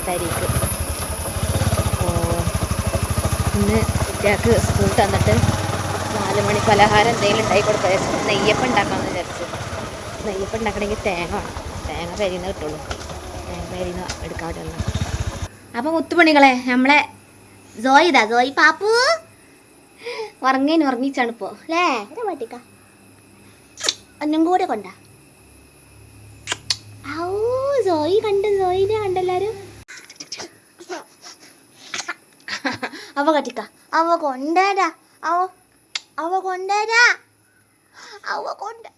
തരീക്ക്. അപ്പോൾ ഇന്ന് കുട്ടികൾക്ക് സ്കൂൾ തന്നിട്ട് 4 മണി പലഹാരം എന്തെങ്കിലും ഉണ്ടാക്കി കൊടുക്കുക. നെയ്യപ്പം ഉണ്ടാക്കാമെന്ന് വിചാരിച്ചു. നെയ്യപ്പം ഉണ്ടാക്കണമെങ്കിൽ തേങ്ങ വേണം. തേങ്ങ പെരിന്ന് കിട്ടുള്ളൂ. തേങ്ങ പെരിന്ന് എടുക്കാൻ പറ്റുള്ളൂ. അപ്പം മുത്തുമണികളെ, നമ്മളെ ജോയി പാപ്പു ഉറങ്ങിച്ചാണ് ഇപ്പോൾ അല്ലേ? പാട്ടിക്ക ഒന്നും കൂടെ കൊണ്ടാ. ഔ ജോയിനെ കണ്ടെല്ലാരും. അവ കട്ടിക്ക അവ കൊണ്ടേരാ അവ കൊണ്ടേരാ അവ കൊണ്ട്.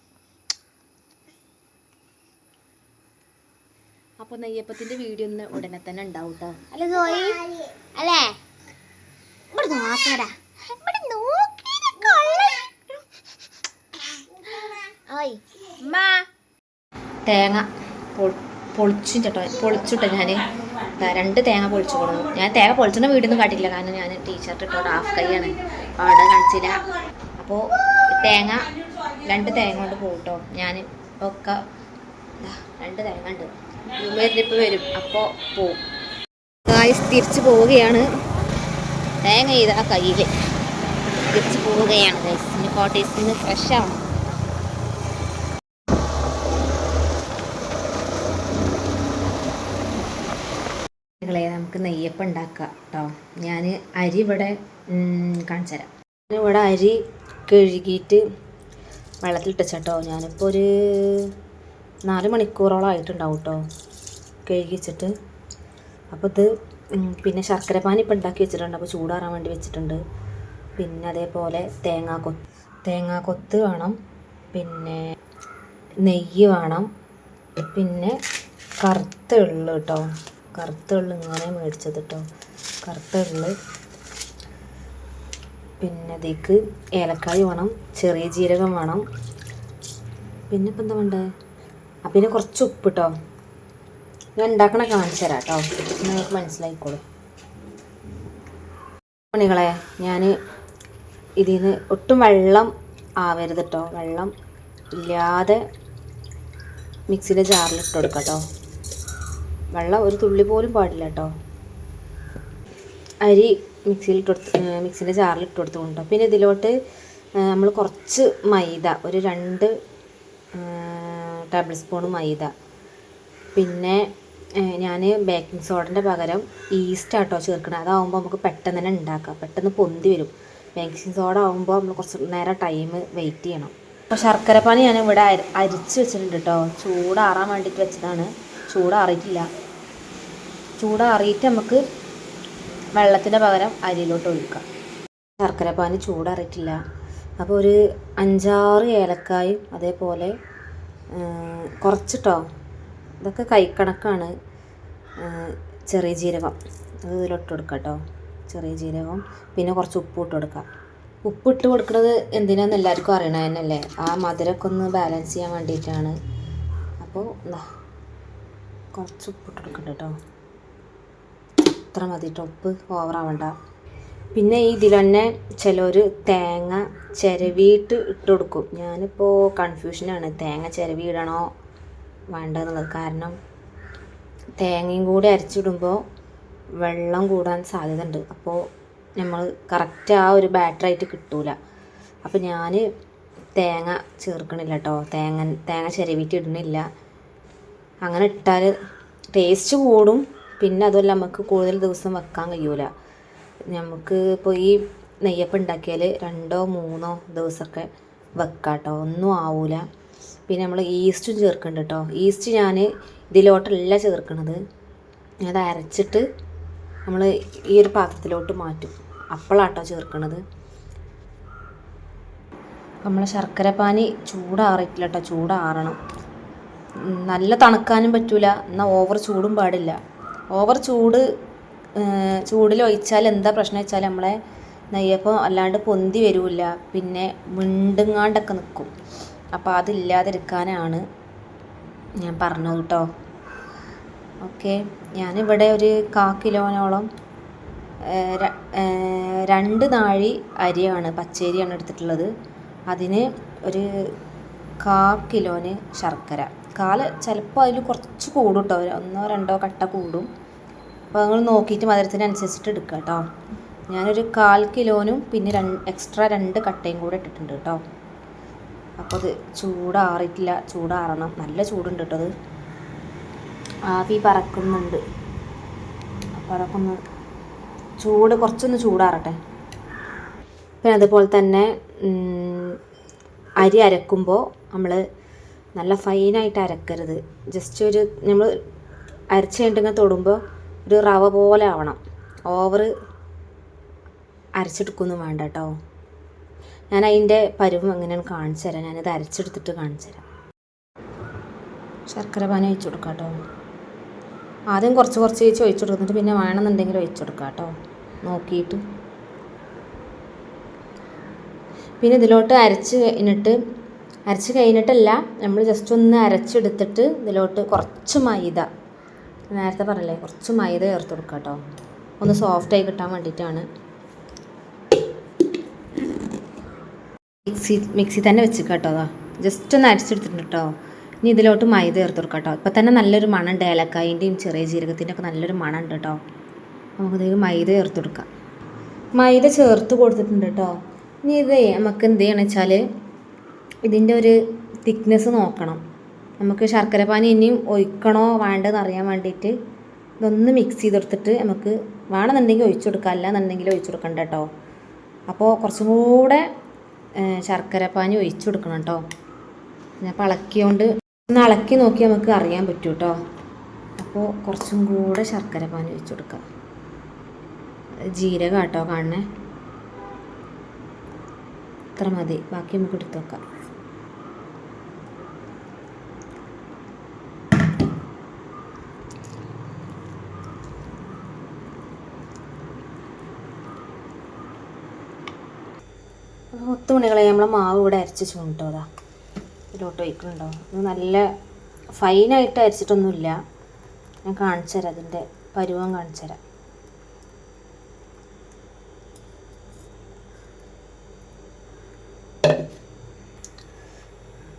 അപ്പൊ നെയ്യപ്പത്തിന്റെ വീഡിയോ ഒന്ന് ഉടനെ തന്നെ ഉണ്ടാവും കേട്ടോ. അല്ലേ ജോയി? അല്ലേ? ഇവിടെ നോക്കടാ, ഇവിടെ തേങ്ങ പൊളിച്ചിട്ടോ ഞാൻ 2 തേങ്ങ പൊളിച്ചു കൊടുക്കും. ഞാൻ തേങ്ങ പൊളിച്ചിട്ട് വീടൊന്നും കാട്ടില്ല, കാരണം ഞാൻ ടീഷർട്ട് ഇട്ടോണ്ട് ഹാഫ് കൈയാണ്, അവിടെ കാണിച്ചില്ല. അപ്പോൾ 2 തേങ്ങ കൊണ്ട് പോകും കേട്ടോ. ഞാൻ ഒക്കെ 2 തേങ്ങ ഉണ്ട്. ഇപ്പോൾ വരും, അപ്പോൾ പോവും. തിരിച്ചു പോവുകയാണ്. തേങ്ങ ചെയ്ത കയ്യിൽ തിരിച്ചു പോവുകയാണ് ഗൈസ്. ഇനി കോട്ടേഴ്സിൽ നിന്ന് ഫ്രഷ് ആവണം. നമുക്ക് നെയ്യപ്പം ഉണ്ടാക്കാം കേട്ടോ. ഞാൻ അരി ഇവിടെ കാണിച്ചു തരാം. ഞാനിവിടെ അരി കഴുകിയിട്ട് വെള്ളത്തിലിട്ടോ. ഞാനിപ്പോൾ ഒരു 4 മണിക്കൂറോളം ആയിട്ടുണ്ടാവും കേട്ടോ കഴുകിച്ചിട്ട്. അപ്പോൾ ഇത് പിന്നെ ശർക്കര പാനി ഇപ്പം ഉണ്ടാക്കി വെച്ചിട്ടുണ്ട്. അപ്പോൾ ചൂടാറാൻ വേണ്ടി വെച്ചിട്ടുണ്ട്. പിന്നെ അതേപോലെ തേങ്ങാക്കൊത്ത് വേണം, പിന്നെ നെയ്യ് വേണം, പിന്നെ കറുത്ത എള്ള് കേട്ടോ. കറുത്ത എള്ള് ഇങ്ങനെ മേടിച്ചത് കേട്ടോ, കറുത്ത എള്ള്. പിന്നെ അതിലേക്ക് ഏലക്കായ് വേണം, ചെറിയ ജീരകം വേണം, പിന്നെ ഇപ്പം എന്താ വേണ്ടത്? പിന്നെ കുറച്ച് ഉപ്പ് കേട്ടോ. ഞാൻ ഉണ്ടാക്കണ കാണിച്ചു തരാം കേട്ടോ, നിങ്ങൾക്ക് മനസ്സിലായിക്കോളും. മണികളെ, ഞാൻ ഇതിൽ നിന്ന് ഒട്ടും വെള്ളം ആവരുത് കേട്ടോ. വെള്ളം ഇല്ലാതെ മിക്സിയുടെ ജാറിലിട്ട് കൊടുക്കാം കേട്ടോ. വെള്ളം ഒരു തുള്ളി പോലും പാടില്ല കേട്ടോ. അരി മിക്സിൻ്റെ ജാറിലിട്ട് കൊടുത്തുകൊണ്ടോ. പിന്നെ ഇതിലോട്ട് നമ്മൾ കുറച്ച് മൈദ, ഒരു 2 ടേബിൾ സ്പൂൺ മൈദ, പിന്നെ ഞാൻ ബേക്കിംഗ് സോഡൻ്റെ പകരം ഈസ്റ്റാട്ടോ ചേർക്കണം. അതാവുമ്പോൾ നമുക്ക് പെട്ടെന്ന് തന്നെ ഉണ്ടാക്കാം, പെട്ടെന്ന് പൊന്തി വരും. ബേക്കിംഗ് സോഡ ആകുമ്പോൾ നമ്മൾ കുറച്ച് നേരം ടൈം വെയിറ്റ് ചെയ്യണം. അപ്പോൾ ശർക്കരപ്പാനി ഞാൻ ഇവിടെ അരിച്ച് വെച്ചിട്ടുണ്ട് കേട്ടോ. ചൂടാറാൻ വേണ്ടിയിട്ട് വെച്ചതാണ്. ചൂടാറിയിട്ടില്ല. ചൂടാറിയിട്ട് നമുക്ക് വെള്ളത്തിൻ്റെ പകരം അരിയിലോട്ട് ഒഴിക്കാം. ശർക്കരപ്പാനി ചൂടാറിയിട്ടില്ല. അപ്പോൾ ഒരു 5-6 ഏലക്കായും അതേപോലെ കുറച്ചിട്ടോ, ഇതൊക്കെ കൈക്കണക്കാണ്. ചെറിയ ജീരകം അത് ഇതിലിട്ട് കൊടുക്കാം കേട്ടോ. ചെറിയ ജീരകം, പിന്നെ കുറച്ച് ഉപ്പ് ഇട്ട് കൊടുക്കാം. ഉപ്പിട്ട് കൊടുക്കുന്നത് എന്തിനാന്ന് എല്ലാവർക്കും അറിയണത് തന്നെയല്ലേ. ആ മധുരമൊക്കെ ഒന്ന് ബാലൻസ് ചെയ്യാൻ വേണ്ടിയിട്ടാണ്. അപ്പോൾ കുറച്ച് ഉപ്പിട്ട് കൊടുക്കണ്ട കേട്ടോ. ഇത്ര മതി കേട്ടോ, ഉപ്പ് ഓവറാവണ്ട. പിന്നെ ഇതിൽ തന്നെ ചിലർ തേങ്ങ ചിരവിയിട്ട് ഇട്ട് കൊടുക്കും. ഞാനിപ്പോൾ കൺഫ്യൂഷനാണ്, തേങ്ങ ചിരവി ഇടണോ വേണ്ടതെന്നുള്ളത്. കാരണം തേങ്ങയും കൂടി അരച്ചിടുമ്പോൾ വെള്ളം കൂടാൻ സാധ്യത ഉണ്ട്. അപ്പോൾ നമ്മൾ കറക്റ്റ് ആ ഒരു ബാറ്ററായിട്ട് കിട്ടൂല. അപ്പോൾ ഞാൻ തേങ്ങ ചേർക്കണില്ല കേട്ടോ. തേങ്ങ ചിരവിയിട്ട് ഇടുന്നില്ല. അങ്ങനെ ഇട്ടാൽ ടേസ്റ്റ് കൂടും. പിന്നെ അതുമല്ല, നമുക്ക് കൂടുതൽ ദിവസം വെക്കാൻ കഴിയൂല. നമുക്ക് ഇപ്പോൾ ഈ നെയ്യപ്പം ഉണ്ടാക്കിയാൽ 2-3 ദിവസമൊക്കെ വെക്കാം കേട്ടോ, ഒന്നും ആവൂല. പിന്നെ നമ്മൾ ഈസ്റ്റും ചേർക്കുന്നുണ്ട് കേട്ടോ. ഈസ്റ്റ് ഞാൻ ഇതിലോട്ടല്ല ചേർക്കണത്, അത് അരച്ചിട്ട് നമ്മൾ ഈ ഒരു പാത്രത്തിലോട്ട് മാറ്റും. അപ്പോഴാട്ടോ ചേർക്കണത്. നമ്മളെ ശർക്കരപ്പാനി ചൂടാറിയിട്ടില്ല കേട്ടോ, ചൂടാറണം. നല്ല തണുക്കാനും പറ്റില്ല, എന്നാൽ ഓവർ ചൂടും പാടില്ല. ഓവർ ചൂടിൽ ഒഴിച്ചാൽ എന്താ പ്രശ്നം വെച്ചാൽ നമ്മളെ നെയ്യപ്പം അല്ലാണ്ട് പൊന്തി വരില്ല, പിന്നെ മിണ്ടുങ്ങാണ്ടൊക്കെ നിൽക്കും. അപ്പോൾ അതില്ലാതിരിക്കാനാണ് ഞാൻ പറഞ്ഞത് കേട്ടോ. ഓക്കെ, ഞാനിവിടെ ഒരു 1/4 കിലോനോളം 2 നാഴി അരിയാണ്, പച്ചരിയാണ് എടുത്തിട്ടുള്ളത്. അതിന് ഒരു 1/4 കിലോന് ശർക്കര. ചിലപ്പോൾ അതിൽ കുറച്ച് കൂടും കേട്ടോ, 1-2 കട്ട കൂടും. അപ്പോൾ നിങ്ങൾ നോക്കിയിട്ട് മധുരത്തിനനുസരിച്ചിട്ട് എടുക്കുക കേട്ടോ. ഞാനൊരു 1/4 കിലോനും പിന്നെ എക്സ്ട്രാ 2 കട്ടയും കൂടെ ഇട്ടിട്ടുണ്ട് കേട്ടോ. അപ്പോൾ അത് ചൂടാറിയിട്ടില്ല, ചൂടാറണം. നല്ല ചൂടുണ്ട് കേട്ടോ. അത് ആവി പറക്കുന്നുണ്ട്. അപ്പോൾ അതൊക്കെ ഒന്ന് കുറച്ചൊന്ന് ചൂടാറട്ടെ. പിന്നെ അതുപോലെ തന്നെ അരി അരക്കുമ്പോൾ നമ്മൾ നല്ല ഫൈനായിട്ട് അരക്കരുത്. ജസ്റ്റ് ഒരു നമ്മൾ അരച്ച് കഴിഞ്ഞിട്ട് തൊടുമ്പോൾ ഒരു റവ പോലെ ആവണം. ഓവർ അരച്ചെടുക്കൊന്നും വേണ്ട കേട്ടോ. ഞാൻ അതിൻ്റെ പരുവം എങ്ങനെയാണ് കാണിച്ചു തരാം. ഞാനിത് അരച്ചെടുത്തിട്ട് കാണിച്ചു തരാം. ശർക്കര പാനി ഒഴിച്ചു കൊടുക്കാം കേട്ടോ. ആദ്യം കുറച്ച് ഒഴിച്ചു കൊടുത്തിട്ട് പിന്നെ വേണമെന്നുണ്ടെങ്കിൽ ഒഴിച്ചു കൊടുക്കാം കേട്ടോ, നോക്കിയിട്ട്. പിന്നെ ഇതിലോട്ട് അരച്ച് കഴിഞ്ഞിട്ടല്ല, നമ്മൾ ജസ്റ്റ് ഒന്ന് അരച്ചെടുത്തിട്ട് ഇതിലോട്ട് കുറച്ച് മൈദ, നേരത്തെ പറയല്ലേ, കുറച്ച് മൈദ ചേർത്ത് കൊടുക്കാം കേട്ടോ. ഒന്ന് സോഫ്റ്റായി കിട്ടാൻ വേണ്ടിയിട്ടാണ്. മിക്സി തന്നെ വെച്ച് കേട്ടോ. ജസ്റ്റ് ഒന്ന് അരച്ചെടുത്തിട്ടുണ്ട് കേട്ടോ. ഇനി ഇതിലോട്ട് മൈദ ചേർത്ത് കൊടുക്കാം കേട്ടോ. ഇപ്പം തന്നെ നല്ലൊരു മണമുണ്ട്, ഏലക്കായിൻ്റെയും ചെറിയ ജീരകത്തിൻ്റെ ഒക്കെ നല്ലൊരു മണമുണ്ട് കേട്ടോ. നമുക്കിതിലേക്ക് മൈദ ചേർത്ത് കൊടുക്കാം. മൈദ ചേർത്ത് കൊടുത്തിട്ടുണ്ട് കേട്ടോ. ഇനി നമുക്ക് എന്ത് ചെയ്യണം വെച്ചാൽ ഇതിൻ്റെ ഒരു തിക്നെസ് നോക്കണം. നമുക്ക് ശർക്കര പാനി ഇനിയും ഒഴിക്കണോ വേണ്ടതെന്ന് അറിയാൻ വേണ്ടിയിട്ട് ഇതൊന്ന് മിക്സ് ചെയ്തെടുത്തിട്ട് നമുക്ക് വേണമെന്നുണ്ടെങ്കിൽ ഒഴിച്ചു കൊടുക്കാം, അല്ലാന്നുണ്ടെങ്കിൽ ഒഴിച്ചു കൊടുക്കണ്ട കേട്ടോ. അപ്പോൾ കുറച്ചും കൂടെ ശർക്കര പാനി ഒഴിച്ചു കൊടുക്കണം കേട്ടോ. ഞാൻ ഇളക്കിയോണ്ട് ഒന്ന് ഇളക്കി നോക്കി നമുക്ക് അറിയാൻ പറ്റും കേട്ടോ. അപ്പോൾ കുറച്ചും കൂടെ ശർക്കര പാനി ഒഴിച്ചു കൊടുക്കാം. ജീരകം കേട്ടോ കാണണേ, ഇത്ര മതി. ബാക്കി നമുക്ക് എടുത്ത് വെക്കാം. മുത്തുമണികളെ നമ്മളെ മാവ് ഇവിടെ അരച്ച് ചൂണ്ടോ. അതാ ഇതിലോട്ട് ഒഴിക്കുന്നുണ്ടോ. ഇത് നല്ല ഫൈനായിട്ട് അരച്ചിട്ടൊന്നുമില്ല. ഞാൻ കാണിച്ചു തരാം, അതിൻ്റെ പരുവം കാണിച്ചു തരാം.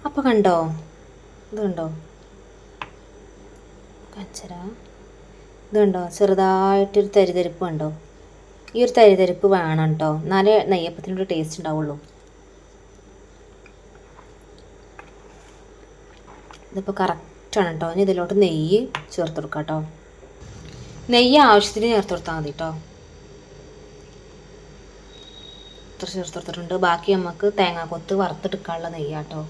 അപ്പോൾ കണ്ടോ, ഇത് കണ്ടോ, കാണിച്ചു തരാം. ഇത് കണ്ടോ, ചെറുതായിട്ടൊരു തരിതരിപ്പ് കണ്ടോ. ഈ ഒരു തരിതരിപ്പ് വേണം കേട്ടോ, എന്നാലേ നെയ്യപ്പത്തിനൊരു ടേസ്റ്റ് ഉണ്ടാവുള്ളൂ. ഇതിപ്പോൾ കറക്റ്റാണ് കേട്ടോ. ഇനി ഇതിലോട്ട് നെയ്യ് ചേർത്ത് കൊടുക്കാം കേട്ടോ. നെയ്യ് ആവശ്യത്തിന് ചേർത്ത് കൊടുത്താൽ മതി കേട്ടോ. ഇത്ര ചേർത്ത് കൊടുത്തിട്ടുണ്ട്. ബാക്കി നമുക്ക് തേങ്ങാക്കൊത്ത് വറുത്തെടുക്കാനുള്ള നെയ്യാട്ടോ.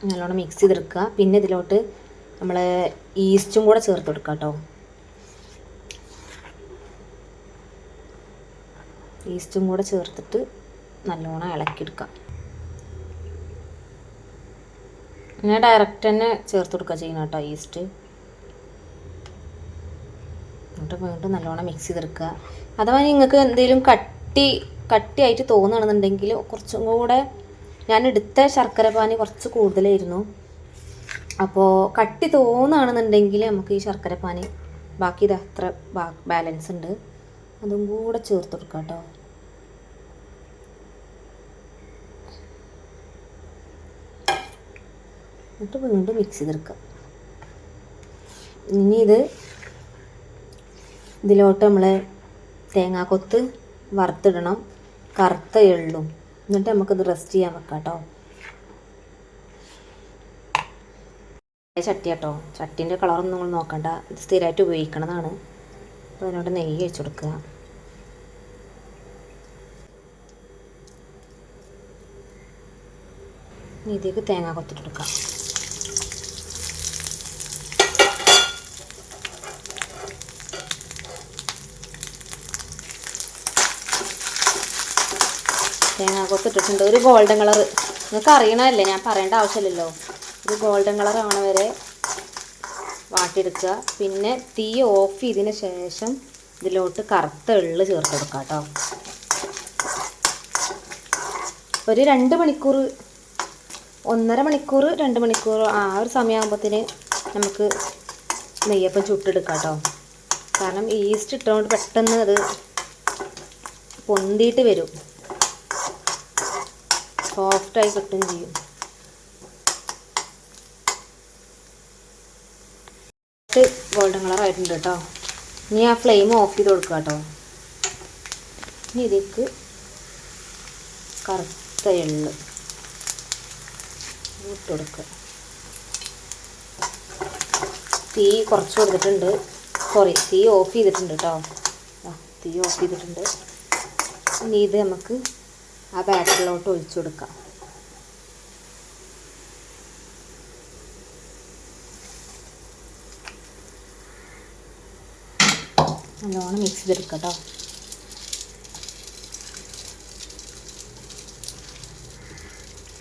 നല്ലോണം മിക്സ് ചെയ്തെടുക്കുക. പിന്നെ ഇതിലോട്ട് നമ്മൾ ഈസ്റ്റും കൂടെ ചേർത്ത് കൊടുക്കാം കേട്ടോ. ഈസ്റ്റും കൂടെ ചേർത്തിട്ട് നല്ലോണം ഇളക്കിയെടുക്കാം. ഞാൻ ഡയറക്റ്റ് തന്നെ ചേർത്ത് കൊടുക്കുക ചെയ്യണം കേട്ടോ ഈസ്റ്റ്. എന്നിട്ട് വീണ്ടും നല്ലോണം മിക്സ് ചെയ്തെടുക്കുക. അഥവാ നിങ്ങൾക്ക് എന്തെങ്കിലും കട്ടിയായിട്ട് തോന്നുകയാണെന്നുണ്ടെങ്കിൽ കുറച്ചും കൂടെ, ഞാൻ എടുത്ത ശർക്കര പാനി കുറച്ച് കൂടുതലായിരുന്നു. അപ്പോൾ കട്ടി തോന്നുകയാണെന്നുണ്ടെങ്കിൽ നമുക്ക് ഈ ശർക്കര പാനി ബാക്കി ഇത് അത്ര ബാലൻസ് ഉണ്ട്, അതും കൂടെ ചേർത്ത് കൊടുക്കാം കേട്ടോ. എന്നിട്ട് വീണ്ടും മിക്സ് ചെയ്തെടുക്കാം. ഇനി ഇതിലോട്ട് നമ്മൾ തേങ്ങാക്കൊത്ത് വറുത്തിടണം, കറുത്ത എള്ളും. എന്നിട്ട് നമുക്കിത് റെസ്റ്റ് ചെയ്യാൻ വെക്കാം കേട്ടോ. ചട്ടി കേട്ടോ, ചട്ടീൻ്റെ കളറൊന്നും നിങ്ങൾ നോക്കണ്ട, ഇത് സ്ഥിരമായിട്ട് ഉപയോഗിക്കണതാണ്. അപ്പോൾ അതിനോട് നെയ്യ് വെച്ച് കൊടുക്കുക. ഇതിലേക്ക് തേങ്ങ കൊത്തിട്ടെടുക്കാം. തേങ്ങ കൊത്തിട്ടിട്ടുണ്ട്. ഒരു ഗോൾഡൻ കളർ, നിങ്ങൾക്ക് അറിയണമല്ലേ, ഞാൻ പറയേണ്ട ആവശ്യമില്ലല്ലോ. ഒരു ഗോൾഡൻ കളർ ആവണ വരെ വാട്ടിയെടുക്കുക. പിന്നെ തീ ഓഫ് ചെയ്തതിന് ശേഷം ഇതിലോട്ട് കറുത്ത എള്ള് ചേർത്ത് കൊടുക്കാം കേട്ടോ. ഒരു 2 മണിക്കൂർ, 1.5 മണിക്കൂർ, 2 മണിക്കൂർ ആ ഒരു സമയമാകുമ്പോഴത്തേന് നമുക്ക് നെയ്യപ്പം ചുട്ടെടുക്കാം കേട്ടോ. കാരണം ഈസ്റ്റ് ഇട്ടുകൊണ്ട് പെട്ടെന്ന് അത് പൊന്തിയിട്ട് വരും, സോഫ്റ്റായി കിട്ടുകയും ചെയ്യും. ഗോൾഡൻ കളർ ആയിട്ടുണ്ട് കേട്ടോ. ഇനി ആ ഫ്ലെയിം ഓഫ് ചെയ്ത് കൊടുക്കുക കേട്ടോ. ഇനി ഇതിലേക്ക് കറുത്ത എള്ള് ഇട്ട് കൊടുക്കുക. തീ കുറച്ച് കൊടുത്തിട്ടുണ്ട്, സോറി തീ ഓഫ് ചെയ്തിട്ടുണ്ട് കേട്ടോ. തീ ഓഫ് ചെയ്തിട്ടുണ്ട്. ഇനി ഇത് നമുക്ക് ആ ബാറ്ററിലോട്ട് ഒഴിച്ചു കൊടുക്കാം. നല്ലോണം മിക്സ് ചെയ്തെടുക്കാം കേട്ടോ.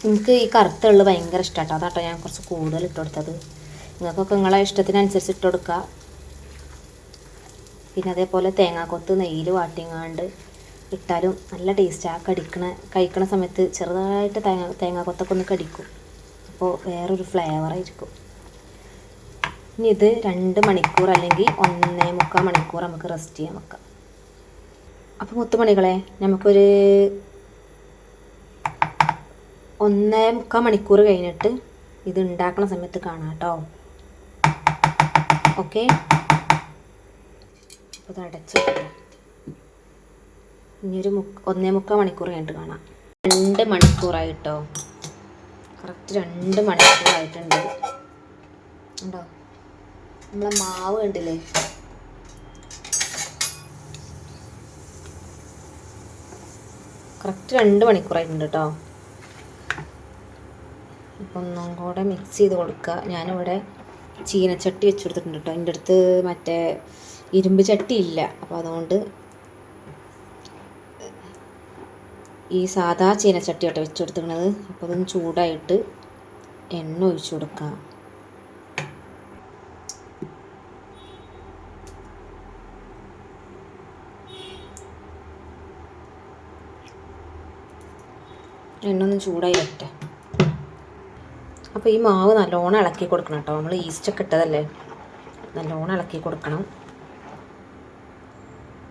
എനിക്ക് ഈ കറുത്ത എള്ള് ഭയങ്കര ഇഷ്ടമാട്ടോ, അതാട്ടോ ഞാൻ കുറച്ച് കൂടുതൽ ഇട്ട് കൊടുത്തത്. നിങ്ങൾക്കൊക്കെ നിങ്ങളെ ഇഷ്ടത്തിനനുസരിച്ച് ഇട്ട് കൊടുക്കുക. പിന്നെ അതേപോലെ തേങ്ങാക്കൊത്ത് നെയ്യിൽ വാട്ടിങ്ങാണ്ട് ഇട്ടാലും നല്ല ടേസ്റ്റാണ്. കഴിക്കണ സമയത്ത് ചെറുതായിട്ട് തേങ്ങാക്കൊത്തൊക്കെ ഒന്ന് കടിക്കും, അപ്പോൾ വേറൊരു ഫ്ലേവറായിരിക്കും. ഇനി ഇത് 2 മണിക്കൂർ അല്ലെങ്കിൽ 1.25 മണിക്കൂർ നമുക്ക് റെസ്റ്റ് ചെയ്യാൻ വെക്കാം. അപ്പോൾ മുത്തുമണികളെ, നമുക്കൊരു 1.25 മണിക്കൂർ കഴിഞ്ഞിട്ട് ഇത് ഉണ്ടാക്കുന്ന സമയത്ത് കാണാം കേട്ടോ. ഓക്കെ, അപ്പോൾ ഇത് അടച്ച് ഇനിയൊരു 1.25 മണിക്കൂർ കഴിഞ്ഞിട്ട് കാണാം. 2 മണിക്കൂറായി കേട്ടോ. കറക്റ്റ് 2 മണിക്കൂറായിട്ടുണ്ട്. ഉണ്ടോ നമ്മളെ മാവ് കണ്ടില്ലേ? കറക്റ്റ് 2 മണിക്കൂറായിട്ടുണ്ട് കേട്ടോ. ഇപ്പം ഒന്നും കൂടെ മിക്സ് ചെയ്ത് കൊടുക്കുക. ഞാനിവിടെ ചീനച്ചട്ടി വെച്ച് കൊടുത്തിട്ടുണ്ട് കേട്ടോ. എൻ്റെ അടുത്ത് മറ്റേ ഇരുമ്പ് ചട്ടി ഇല്ല, അപ്പോൾ അതുകൊണ്ട് ഈ സാധാ ചീനച്ചട്ടി കേട്ടോ വെച്ച് കൊടുത്തിരിക്കുന്നത്. അപ്പോൾ അതൊന്ന് ചൂടായിട്ട് എണ്ണ ഒഴിച്ചു കൊടുക്കുക. എണ്ണ ഒന്ന് ചൂടായി വരട്ടെ. അപ്പോൾ ഈ മാവ് നല്ലോണം ഇളക്കി കൊടുക്കണം കേട്ടോ. നമ്മൾ ഈസ്റ്റൊക്കെ ഇട്ടതല്ലേ, നല്ലോണം ഇളക്കി കൊടുക്കണം.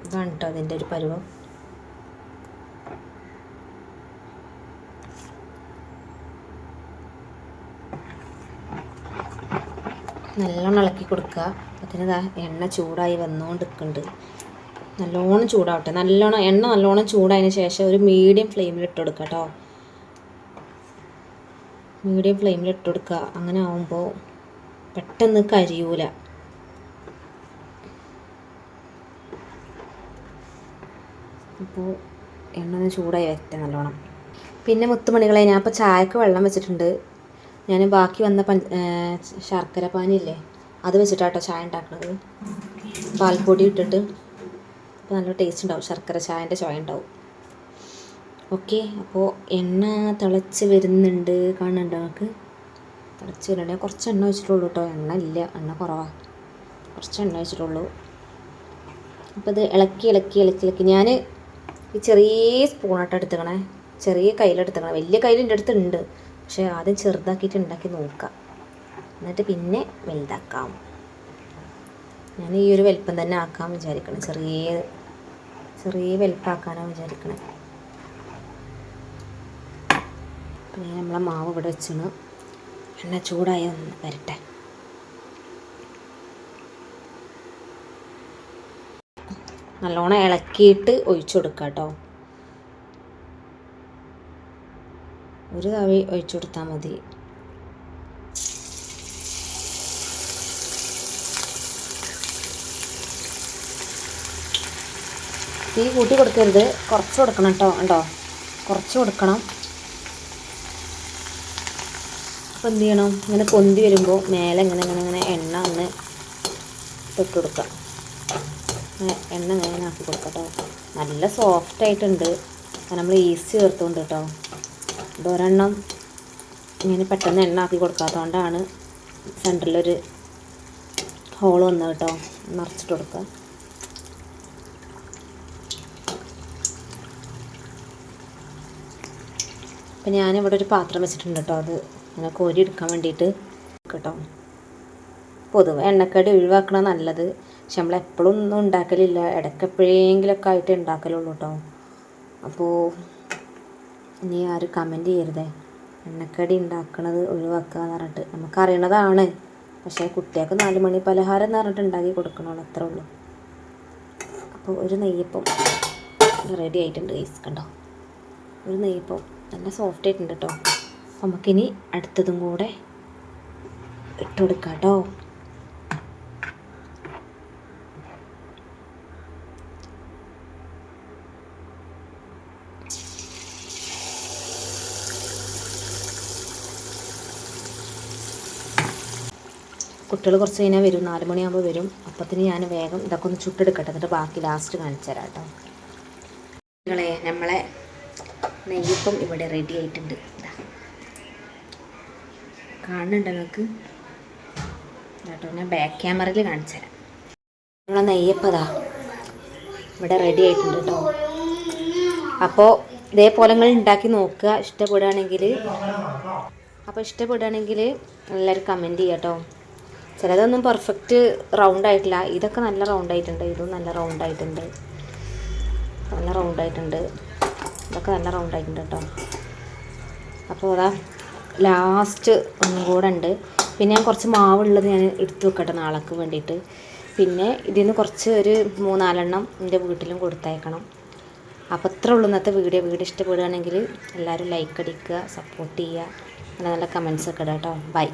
ഇതാണ് കേട്ടോ അതിൻ്റെ ഒരു പരുവം. നല്ലോണം ഇളക്കി കൊടുക്കുക. അതിനിതാ എണ്ണ ചൂടായി വന്നുകൊണ്ടിരിക്കുന്നുണ്ട്. നല്ലോണം ചൂടാവട്ടെ. എണ്ണ നല്ലോണം ചൂടായതിന് ശേഷം ഒരു മീഡിയം ഫ്ലെയിമിൽ ഇട്ട് കൊടുക്കുക കേട്ടോ. മീഡിയം ഫ്ലെയിമിൽ ഇട്ട് കൊടുക്കുക. അങ്ങനെ ആവുമ്പോൾ പെട്ടെന്ന് കരിയൂല. അപ്പോൾ എണ്ണ ഒന്ന് ചൂടായി വരട്ടെ നല്ലോണം. പിന്നെ മുത്തുമണികളെ, ഞാൻ ഇപ്പോൾ ചായക്ക് വെള്ളം വെച്ചിട്ടുണ്ട്. ഞാൻ ബാക്കി വന്ന ശർക്കര പാനിയില്ലേ, അത് വെച്ചിട്ടാട്ടോ ചായ ഉണ്ടാക്കുന്നത്. പാൽപ്പൊടി ഇട്ടിട്ട്. അപ്പോൾ നല്ല ടേസ്റ്റ് ഉണ്ടാവും, ശർക്കര ചായൻ്റെ ചുവ ഉണ്ടാവും. ഓക്കെ, അപ്പോൾ എണ്ണ തിളച്ച് വരുന്നുണ്ട്. കാണുന്നുണ്ട് നമുക്ക് തിളച്ച് വരുന്നുണ്ട്. കുറച്ച് എണ്ണ വെച്ചിട്ടുള്ളൂ കേട്ടോ, എണ്ണ ഇല്ല, എണ്ണ കുറവാണ്. കുറച്ച് എണ്ണ വെച്ചിട്ടുള്ളൂ. അപ്പോൾ ഇത് ഇളക്കി ഞാൻ ഈ ചെറിയ സ്പൂണായിട്ട് എടുത്തുക്കണേ, ചെറിയ കയ്യിലെടുത്തുക്കണം. വലിയ കയ്യിൽ എൻ്റെ അടുത്ത് ഉണ്ട്, പക്ഷേ ആദ്യം ചെറുതാക്കിയിട്ട് ഉണ്ടാക്കി നോക്കാം, എന്നിട്ട് പിന്നെ വലുതാക്കാം. ഞാൻ ഈ ഒരു വലിപ്പം തന്നെ ആക്കാൻ വിചാരിക്കണം. ചെറിയ വലിപ്പമാക്കാനാണ് വിചാരിക്കണേ. പിന്നെ നമ്മളെ മാവ് ഇവിടെ വെച്ചാണ്. എണ്ണ ചൂടായി ഒന്ന് വരട്ടെ. നല്ലോണം ഇളക്കിയിട്ട് ഒഴിച്ചു കൊടുക്കുക കേട്ടോ. ഒരു തവി ഒഴിച്ചു കൊടുത്താൽ മതി. തീ കൂട്ടി കൊടുക്കരുത്, കുറച്ച് കൊടുക്കണം കേട്ടോ. ഉണ്ടോ, കുറച്ച് കൊടുക്കണം. അപ്പോൾ എന്ത് ചെയ്യണം, ഇങ്ങനെ പൊന്തി വരുമ്പോൾ മേലെ ഇങ്ങനെ എണ്ണ ഒന്ന് ഇട്ട് കൊടുക്കാം. എണ്ണ ഇങ്ങനെ ആക്കി കൊടുക്കാം കേട്ടോ. നല്ല സോഫ്റ്റായിട്ടുണ്ട്, നമ്മൾ ഈസ്റ്റ് ചേർത്തുകൊണ്ട് കേട്ടോ. ഇതൊരെണ്ണം ഇങ്ങനെ പെട്ടെന്ന് എണ്ണ ആക്കി കൊടുക്കാത്തതുകൊണ്ടാണ് സെൻറ്ററിലൊരു ഹോൾ വന്നത് കേട്ടോ. നിറച്ചിട്ട് കൊടുക്കുക. അപ്പം ഞാനിവിടെ ഒരു പാത്രം വെച്ചിട്ടുണ്ട് കേട്ടോ. അത് ഇങ്ങനെ കോരി എടുക്കാൻ വേണ്ടിയിട്ട് കേട്ടോ. പൊതുവെ എണ്ണക്കടി ഒഴിവാക്കണം നല്ലത്, പക്ഷെ നമ്മളെപ്പോഴും ഒന്നും ഉണ്ടാക്കലില്ല, ഇടയ്ക്കെപ്പോഴെങ്കിലൊക്കെ ആയിട്ട് ഉണ്ടാക്കലുള്ളൂ കേട്ടോ. അപ്പോൾ ഇനി ആരും കമൻറ്റ് ചെയ്യരുതേ, എണ്ണക്കടി ഉണ്ടാക്കണത് ഒഴിവാക്കുക എന്ന് പറഞ്ഞിട്ട്. നമുക്കറിയണതാണ്, പക്ഷേ കുട്ടികൾക്ക് 4 മണി പലഹാരം എന്ന് പറഞ്ഞിട്ട് ഉണ്ടാക്കി കൊടുക്കണുള്ളൂ, അത്രേ ഉള്ളൂ. അപ്പോൾ ഒരു നെയ്യപ്പം റെഡി ആയിട്ടുണ്ട് ഗൈസ്. കണ്ടോ, ഒരു നെയ്യപ്പം നല്ല സോഫ്റ്റ് ആയിട്ടുണ്ട് കേട്ടോ. നമുക്കിനി അടുത്തതും കൂടെ ഇട്ട് കൊടുക്കാം കേട്ടോ. കുട്ടികൾ കുറച്ച് കഴിഞ്ഞാൽ വരും, 4 മണിയാകുമ്പോൾ വരും. അപ്പത്തിന് ഞാൻ വേഗം ഇതൊക്കെ ഒന്ന് ചുട്ടെടുക്കട്ടെ, എന്നിട്ട് ബാക്കി ലാസ്റ്റ് കാണിച്ചു തരാം കേട്ടോ. നിങ്ങളെ നമ്മളെ നെയ്യപ്പം ഇവിടെ റെഡി ആയിട്ടുണ്ട്. കാണുന്നുണ്ട് നിങ്ങൾക്ക് കേട്ടോ, ഞാൻ ബാക്ക് ക്യാമറയിൽ കാണിച്ചു തരാം. നമ്മളെ നെയ്യപ്പതാ ഇവിടെ റെഡി ആയിട്ടുണ്ട് കേട്ടോ. അപ്പോൾ ഇതേപോലെ നിങ്ങൾ ഉണ്ടാക്കി നോക്കുക. ഇഷ്ടപ്പെടുകയാണെങ്കിൽ എല്ലാവരും കമൻറ്റ് ചെയ്യുക കേട്ടോ. ചിലതൊന്നും പെർഫെക്റ്റ് റൗണ്ട് ആയിട്ടില്ല, ഇതൊക്കെ നല്ല റൗണ്ട് ആയിട്ടുണ്ട്, ഇതും നല്ല റൗണ്ട് ആയിട്ടുണ്ട്, ഇതൊക്കെ നല്ല റൗണ്ട് ആയിട്ടുണ്ട് കേട്ടോ. അപ്പോൾ അതാ ലാസ്റ്റ് ഒന്നും കൂടെ ഉണ്ട്. പിന്നെ ഞാൻ കുറച്ച് മാവുള്ളത് ഞാൻ എടുത്തു വെക്കട്ടെ നാളേക്ക് വേണ്ടിയിട്ട്. പിന്നെ ഇതിൽ നിന്ന് കുറച്ച് ഒരു 3-4 എണ്ണം എൻ്റെ വീട്ടിലും കൊടുത്തയക്കണം. അപ്പോൾ ഇത്രേ ഉള്ളൂ ഇന്നത്തെ വീഡിയോ. ഇഷ്ടപ്പെടുകയാണെങ്കിൽ എല്ലാവരും ലൈക്ക് അടിക്കുക, സപ്പോർട്ട് ചെയ്യുക, നല്ല നല്ല കമൻസ് ഒക്കെ ഇടാം കേട്ടോ. ബൈ.